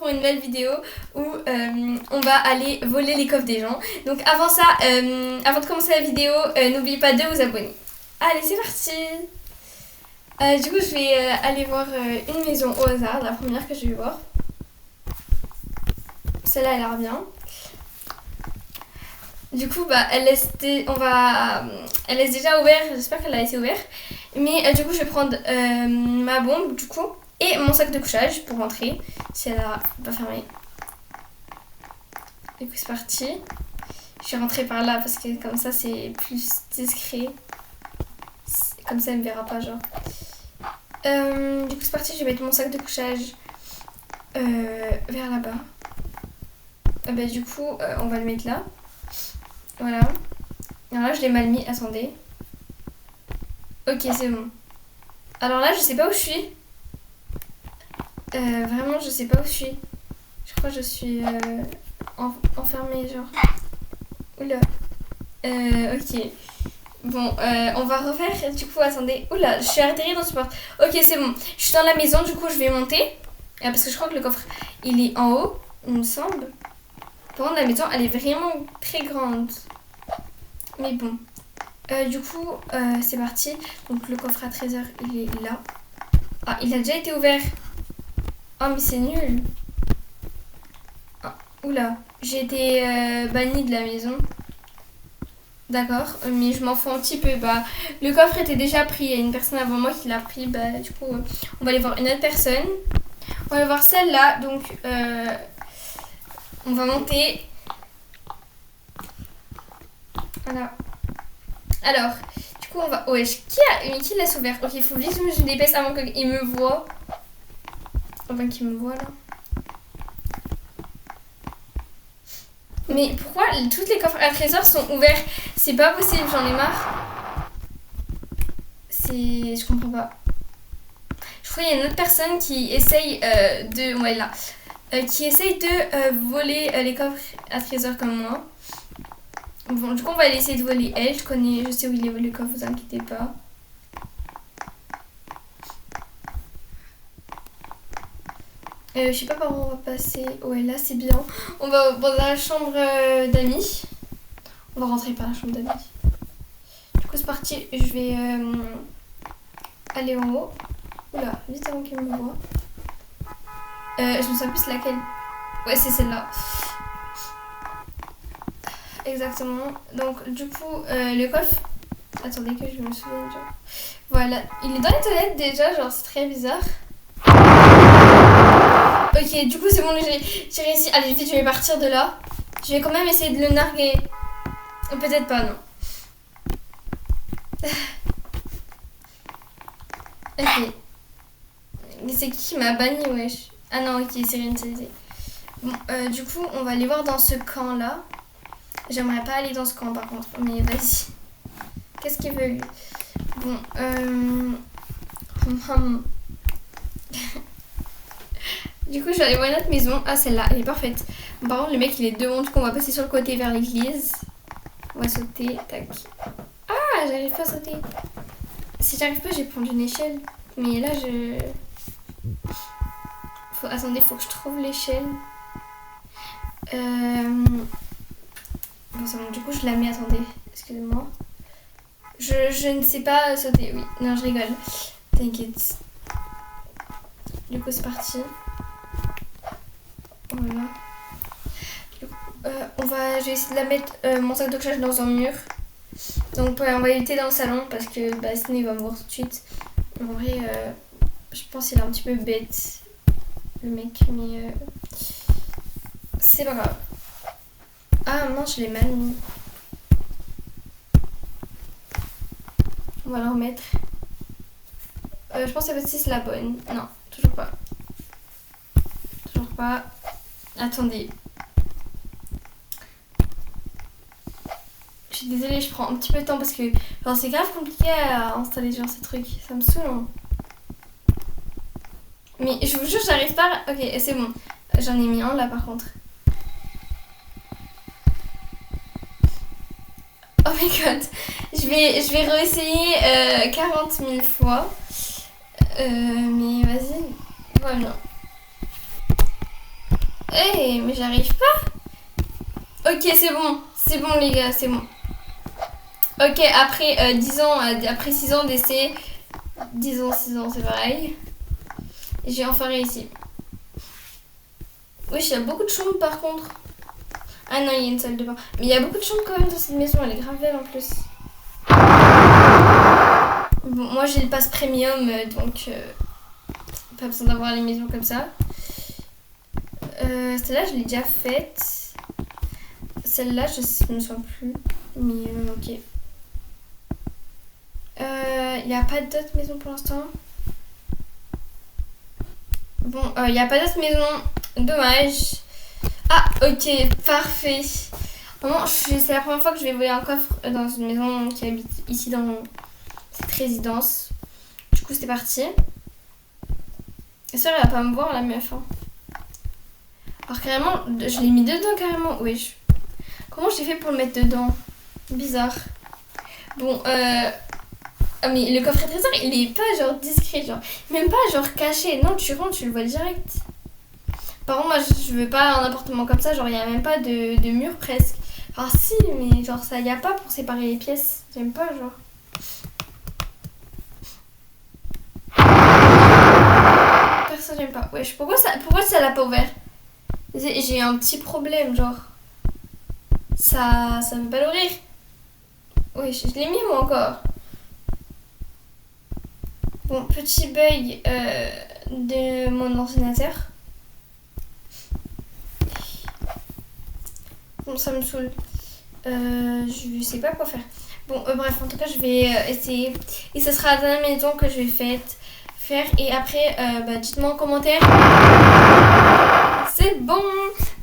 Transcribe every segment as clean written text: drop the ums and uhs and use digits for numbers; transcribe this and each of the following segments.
pour une nouvelle vidéo où on va aller voler les coffres des gens. Donc avant ça, avant de commencer la vidéo, n'oubliez pas de vous abonner. Allez, c'est parti. Du coup, je vais aller voir une maison au hasard, la première que je vais voir. Celle-là, elle a l'air bien. Du coup, bah, elle laisse déjà ouvert, j'espère qu'elle a laissé ouvert. Mais du coup, je vais prendre ma bombe, du coup, et mon sac de couchage pour rentrer, si elle a pas fermé. Du coup, c'est parti. Je vais rentrer par là parce que comme ça, c'est plus discret. Comme ça, elle me verra pas, genre. Du coup, c'est parti, je vais mettre mon sac de couchage vers là-bas. Bah, du coup, on va le mettre là. Voilà. Alors là, je l'ai mal mis. Attendez. Ok, c'est bon. Alors là, je sais pas où je suis. Vraiment, je sais pas où je suis. Je crois que je suis enfermée, genre. Oula. Ok. Bon, on va refaire. Du coup, attendez. Oula, je suis atterrie dans ce porte. Ok, c'est bon. Je suis dans la maison, du coup, je vais monter. Parce que je crois que le coffre, il est en haut, il me semble. Par contre, la maison, elle est vraiment très grande. Mais bon. Du coup, c'est parti. Donc, le coffre à trésor, il est là. Ah, il a déjà été ouvert. Oh, mais c'est nul. Oh, oula. J'ai été bannie de la maison. D'accord. Mais je m'en fous un petit peu. Bah, le coffre était déjà pris. Il y a une personne avant moi qui l'a pris. Bah, du coup, on va aller voir une autre personne. On va aller voir celle-là. Donc, on va monter. Voilà. Alors, du coup, on va... Wesh, qui laisse ouvert? Ok, il faut vite que je me dépêche avant qu'il me voit. Avant qu'il me voit, là. Mais pourquoi toutes les coffres à trésors sont ouverts? C'est pas possible, j'en ai marre. Je comprends pas. Je crois qu'il y a une autre personne qui essaye de... Ouais, là. Qui essaye de voler les coffres à trésors comme moi. Bon, du coup, on va essayer de voler elle. Je sais où il est le coffre, vous inquiétez pas. Je sais pas par où on va passer. Ouais, là, c'est bien. On va dans la chambre d'amis. On va rentrer par la chambre d'amis. Du coup, c'est parti. Je vais aller en haut. Oula, vite avant qu'elle me voie. Je me souviens plus laquelle. Ouais, c'est celle-là. Exactement. Donc, du coup, le coffre... Attendez que je me souvienne. Genre. Voilà. Il est dans les toilettes déjà. Genre, c'est très bizarre. Ok, du coup, c'est bon. J'ai réussi. Allez, vite, je vais partir de là. Je vais quand même essayer de le narguer. Peut-être pas, non. Ok. Mais c'est qui m'a banni, wesh? Ah non, ok, c'est rien. Bon, du coup, on va aller voir dans ce camp-là. J'aimerais pas aller dans ce camp par contre, mais vas-y. Qu'est-ce qu'il veut lui? Bon, du coup, je vais aller voir une autre maison. Ah, celle-là, elle est parfaite. Bon, par contre, le mec, il est devant. Du coup, on va passer sur le côté vers l'église. On va sauter. Tac. Ah, j'arrive pas à sauter. Si j'arrive pas, je vais prendre une échelle. Mais là, Attendez, faut que je trouve l'échelle. Bon, c'est bon, du coup, je la mets. Attendez, excusez-moi. Je ne sais pas sauter, oui. Non, je rigole. T'inquiète. Du coup, c'est parti. Voilà. Du coup, je vais essayer de la mettre, mon sac de couchage dans un mur. Donc, on va éviter dans le salon parce que sinon, il va me voir tout de suite. En vrai, je pense qu'il est un petit peu bête, le mec, mais c'est pas grave. Ah, non, je l'ai mal mis. On va la remettre. Je pense que c'est la bonne. Non, toujours pas. Toujours pas. Attendez. Je suis désolée, je prends un petit peu de temps parce que genre, c'est grave compliqué à installer genre ces trucs. Ça me saoule. Hein. Mais je vous jure, j'arrive pas. Ok, c'est bon. J'en ai mis un là par contre. Oh my god. Je vais réessayer 40 000 fois. Mais vas-y. Voilà. Hey, mais j'arrive pas. Ok, c'est bon les gars, c'est bon. Ok, après 10 ans, après 6 ans d'essai, 6 ans, c'est pareil. J'ai enfin réussi. Oui, il y a beaucoup de chambres par contre. Ah non, il y a une salle de bain. Mais il y a beaucoup de chambres quand même dans cette maison, elle est grave belle en plus. Bon, moi j'ai le pass premium, donc pas besoin d'avoir les maisons comme ça. Celle-là, je l'ai déjà faite. Celle-là, je ne me souviens plus. Mais ok. Il n'y a pas d'autres maisons pour l'instant. Bon, il n'y a pas d'autres maisons. Dommage. Ah, ok, parfait. Vraiment, c'est la première fois que je vais voler un coffre dans une maison qui habite ici dans cette résidence. Du coup, c'est parti. Et ça, elle va pas me voir, la meuf. Hein. Alors, carrément, je l'ai mis dedans, carrément. Oui. Comment j'ai fait pour le mettre dedans? Bizarre. Bon, ah, mais le coffre trésor, il est pas genre discret, genre. Même pas genre caché. Non, tu rentres, tu le vois direct. Par contre, moi, je veux pas un appartement comme ça. Genre, il y a même pas de mur presque. Enfin, si, mais genre, ça y a pas pour séparer les pièces. J'aime pas, genre. Perso, j'aime pas. Wesh, pourquoi ça l'a pas ouvert? J'ai un petit problème, genre. Ça veut pas l'ouvrir. Oui, je l'ai mis moi encore. Bon, petit bug de mon ordinateur. Bon, ça me saoule. Je sais pas quoi faire. Bon, bref, en tout cas, je vais essayer. Et ce sera la dernière maison que je vais faire. Et après, dites-moi en commentaire. C'est bon.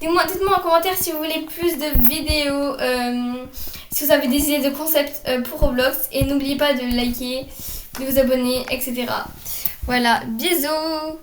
Dites-moi en commentaire si vous voulez plus de vidéos. Si vous avez des idées de concepts pour Roblox. Et n'oubliez pas de liker, de vous abonner, etc. Voilà, bisous.